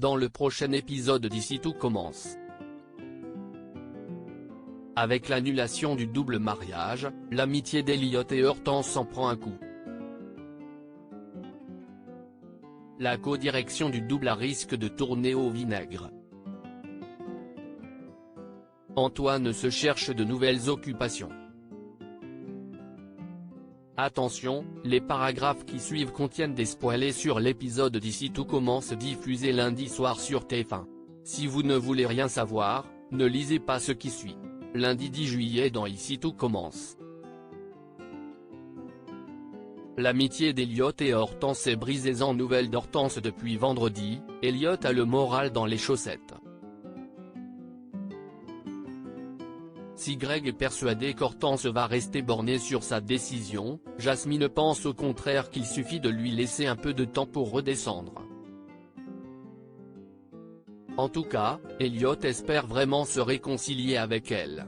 dans le prochain épisode d'Ici tout commence. Avec l'annulation du double mariage, l'amitié d'Elliott et Hortense s'en prend un coup. La co-direction du double risque de tourner au vinaigre. Antoine se cherche de nouvelles occupations. Attention, les paragraphes qui suivent contiennent des spoilers sur l'épisode d'Ici tout commence diffusé lundi soir sur TF1. Si vous ne voulez rien savoir, ne lisez pas ce qui suit. Lundi 10 juillet dans Ici tout commence. L'amitié d'Elliott et Hortense est brisée. En nouvelles d'Hortense depuis vendredi, Elliott a le moral dans les chaussettes. Si Greg est persuadé qu'Hortense va rester bornée sur sa décision, Jasmine pense au contraire qu'il suffit de lui laisser un peu de temps pour redescendre. En tout cas, Elliott espère vraiment se réconcilier avec elle.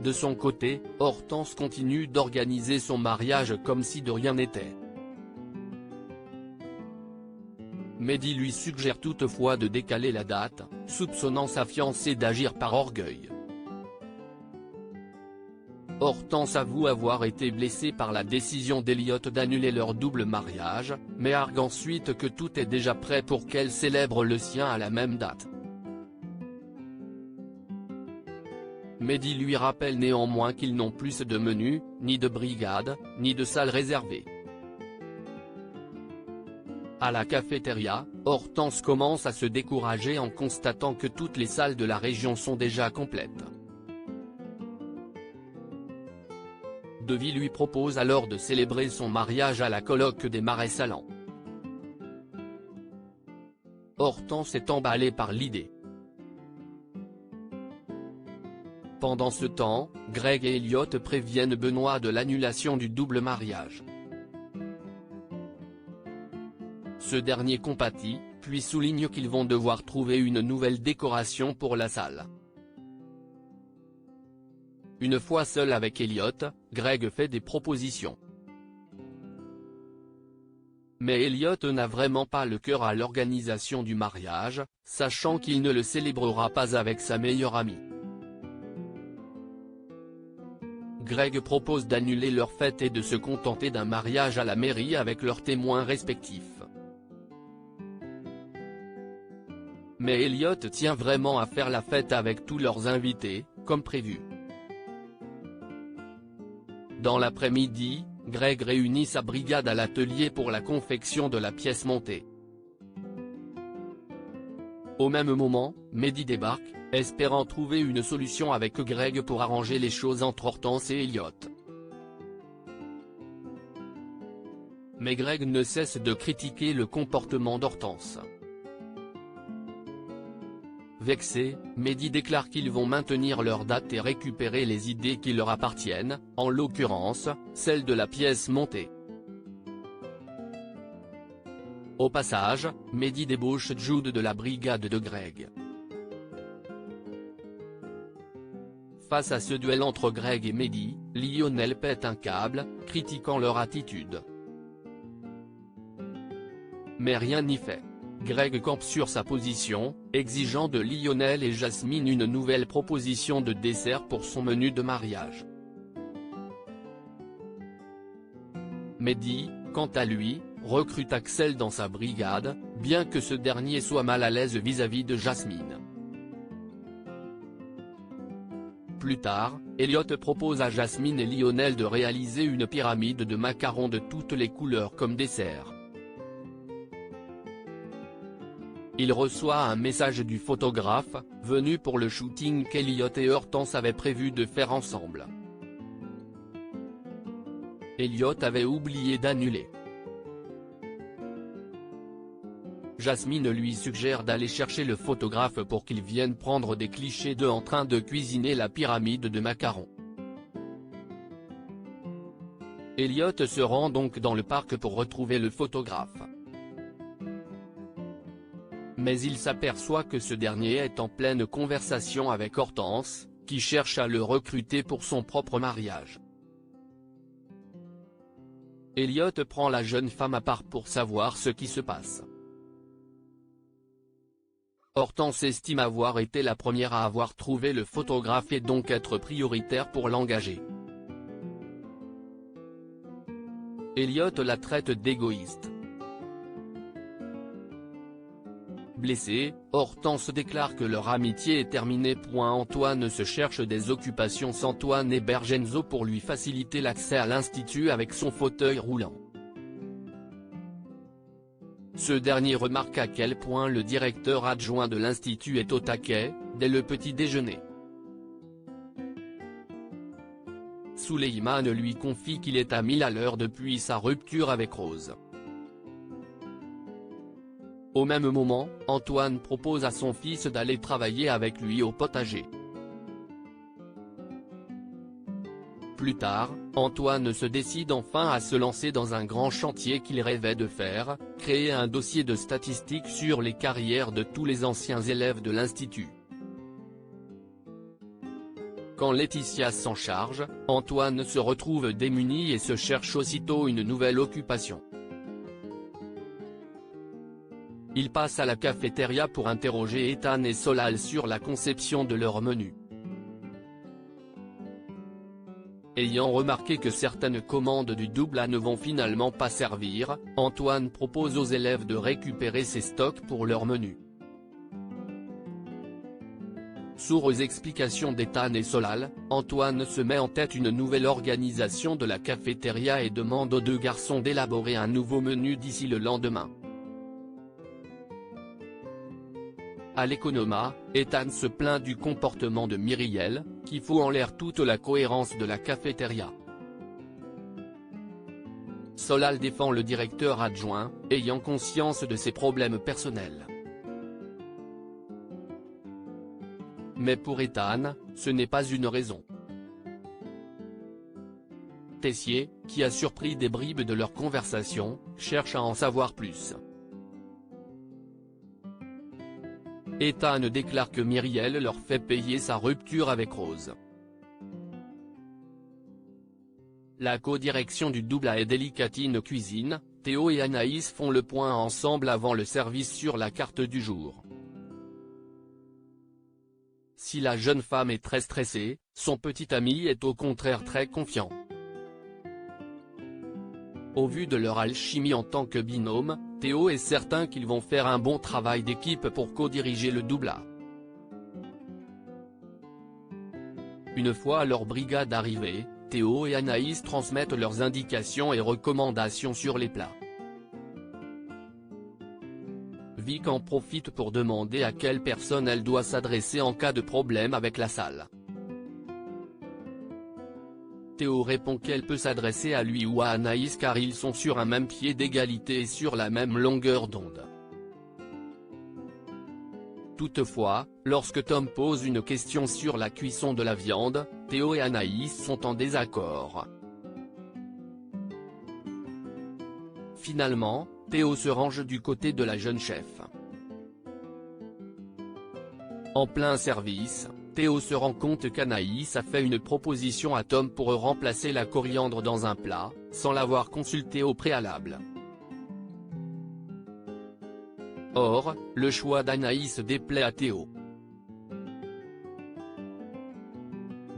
De son côté, Hortense continue d'organiser son mariage comme si de rien n'était. Mehdi lui suggère toutefois de décaler la date, soupçonnant sa fiancée d'agir par orgueil. Hortense avoue avoir été blessée par la décision d'Elliott d'annuler leur double mariage, mais argue ensuite que tout est déjà prêt pour qu'elle célèbre le sien à la même date. Mehdi lui rappelle néanmoins qu'ils n'ont plus de menu, ni de brigade, ni de salle réservée. À la cafétéria, Hortense commence à se décourager en constatant que toutes les salles de la région sont déjà complètes. Devi lui propose alors de célébrer son mariage à la colloque des Marais Salants. Hortense est emballée par l'idée. Pendant ce temps, Greg et Elliott préviennent Benoît de l'annulation du double mariage. Ce dernier compatit, puis souligne qu'ils vont devoir trouver une nouvelle décoration pour la salle. Une fois seul avec Elliott, Greg fait des propositions. Mais Elliott n'a vraiment pas le cœur à l'organisation du mariage, sachant qu'il ne le célébrera pas avec sa meilleure amie. Greg propose d'annuler leur fête et de se contenter d'un mariage à la mairie avec leurs témoins respectifs. Mais Elliott tient vraiment à faire la fête avec tous leurs invités, comme prévu. Dans l'après-midi, Greg réunit sa brigade à l'atelier pour la confection de la pièce montée. Au même moment, Mehdi débarque, espérant trouver une solution avec Greg pour arranger les choses entre Hortense et Elliott. Mais Greg ne cesse de critiquer le comportement d'Hortense. Vexé, Mehdi déclare qu'ils vont maintenir leur date et récupérer les idées qui leur appartiennent, en l'occurrence, celle de la pièce montée. Au passage, Mehdi débauche Jude de la brigade de Greg. Face à ce duel entre Greg et Mehdi, Lionel pète un câble, critiquant leur attitude. Mais rien n'y fait. Greg campe sur sa position, exigeant de Lionel et Jasmine une nouvelle proposition de dessert pour son menu de mariage. Mehdi, quant à lui, recrute Axel dans sa brigade, bien que ce dernier soit mal à l'aise vis-à-vis de Jasmine. Plus tard, Elliott propose à Jasmine et Lionel de réaliser une pyramide de macarons de toutes les couleurs comme dessert. Il reçoit un message du photographe, venu pour le shooting qu'Elliott et Hortense avaient prévu de faire ensemble. Elliott avait oublié d'annuler. Jasmine lui suggère d'aller chercher le photographe pour qu'il vienne prendre des clichés d'eux en train de cuisiner la pyramide de macarons. Elliott se rend donc dans le parc pour retrouver le photographe. Mais il s'aperçoit que ce dernier est en pleine conversation avec Hortense, qui cherche à le recruter pour son propre mariage. Elliot prend la jeune femme à part pour savoir ce qui se passe. Hortense estime avoir été la première à avoir trouvé le photographe et donc être prioritaire pour l'engager. Elliot la traite d'égoïste. Blessée, Hortense déclare que leur amitié est terminée. Antoine se cherche des occupations. Antoine héberge Enzo pour lui faciliter l'accès à l'institut avec son fauteuil roulant. Ce dernier remarque à quel point le directeur adjoint de l'institut est au taquet, dès le petit déjeuner. Suleiman lui confie qu'il est à 1000 à l'heure depuis sa rupture avec Rose. Au même moment, Antoine propose à son fils d'aller travailler avec lui au potager. Plus tard, Antoine se décide enfin à se lancer dans un grand chantier qu'il rêvait de faire, créer un dossier de statistiques sur les carrières de tous les anciens élèves de l'institut. Quand Laetitia s'en charge, Antoine se retrouve démuni et se cherche aussitôt une nouvelle occupation. Il passe à la cafétéria pour interroger Ethan et Solal sur la conception de leur menu. Ayant remarqué que certaines commandes du double A ne vont finalement pas servir, Antoine propose aux élèves de récupérer ces stocks pour leur menu. Sourd aux explications d'Ethan et Solal, Antoine se met en tête une nouvelle organisation de la cafétéria et demande aux deux garçons d'élaborer un nouveau menu d'ici le lendemain. À l'Economa, Ethan se plaint du comportement de Myriel, qui fout en l'air toute la cohérence de la cafétéria. Solal défend le directeur adjoint, ayant conscience de ses problèmes personnels. Mais pour Ethan, ce n'est pas une raison. Tessier, qui a surpris des bribes de leur conversation, cherche à en savoir plus. Ethan déclare que Myriel leur fait payer sa rupture avec Rose. La codirection du double A et Délicatine Cuisine, Théo et Anaïs font le point ensemble avant le service sur la carte du jour. Si la jeune femme est très stressée, son petit ami est au contraire très confiant. Au vu de leur alchimie en tant que binôme, Théo est certain qu'ils vont faire un bon travail d'équipe pour co-diriger le double A. Une fois leur brigade arrivée, Théo et Anaïs transmettent leurs indications et recommandations sur les plats. Vic en profite pour demander à quelle personne elle doit s'adresser en cas de problème avec la salle. Théo répond qu'elle peut s'adresser à lui ou à Anaïs car ils sont sur un même pied d'égalité et sur la même longueur d'onde. Toutefois, lorsque Tom pose une question sur la cuisson de la viande, Théo et Anaïs sont en désaccord. Finalement, Théo se range du côté de la jeune chef. En plein service, Théo se rend compte qu'Anaïs a fait une proposition à Tom pour remplacer la coriandre dans un plat, sans l'avoir consulté au préalable. Or, le choix d'Anaïs déplaît à Théo.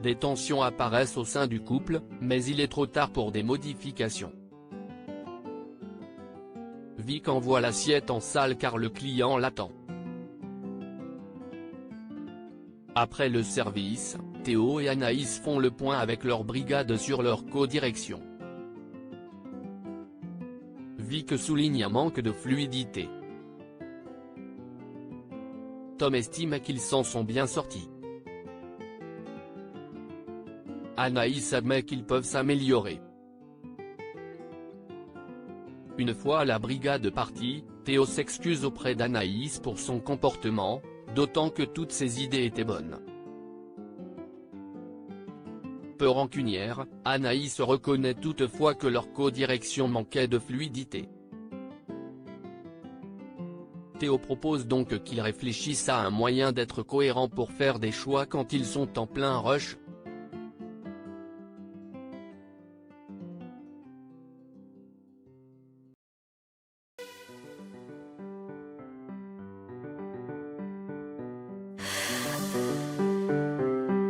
Des tensions apparaissent au sein du couple, mais il est trop tard pour des modifications. Vic envoie l'assiette en salle car le client l'attend. Après le service, Théo et Anaïs font le point avec leur brigade sur leur co-direction. Vic souligne un manque de fluidité. Tom estime qu'ils s'en sont bien sortis. Anaïs admet qu'ils peuvent s'améliorer. Une fois la brigade partie, Théo s'excuse auprès d'Anaïs pour son comportement, d'autant que toutes ses idées étaient bonnes. Peu rancunière, Anaïs reconnaît toutefois que leur co-direction manquait de fluidité. Théo propose donc qu'ils réfléchissent à un moyen d'être cohérents pour faire des choix quand ils sont en plein rush.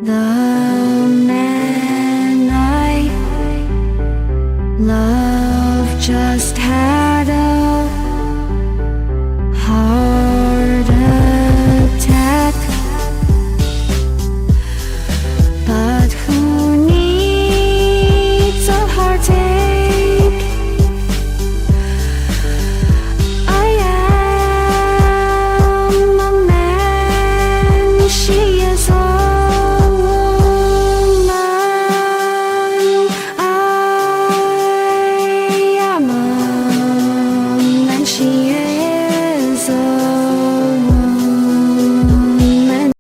The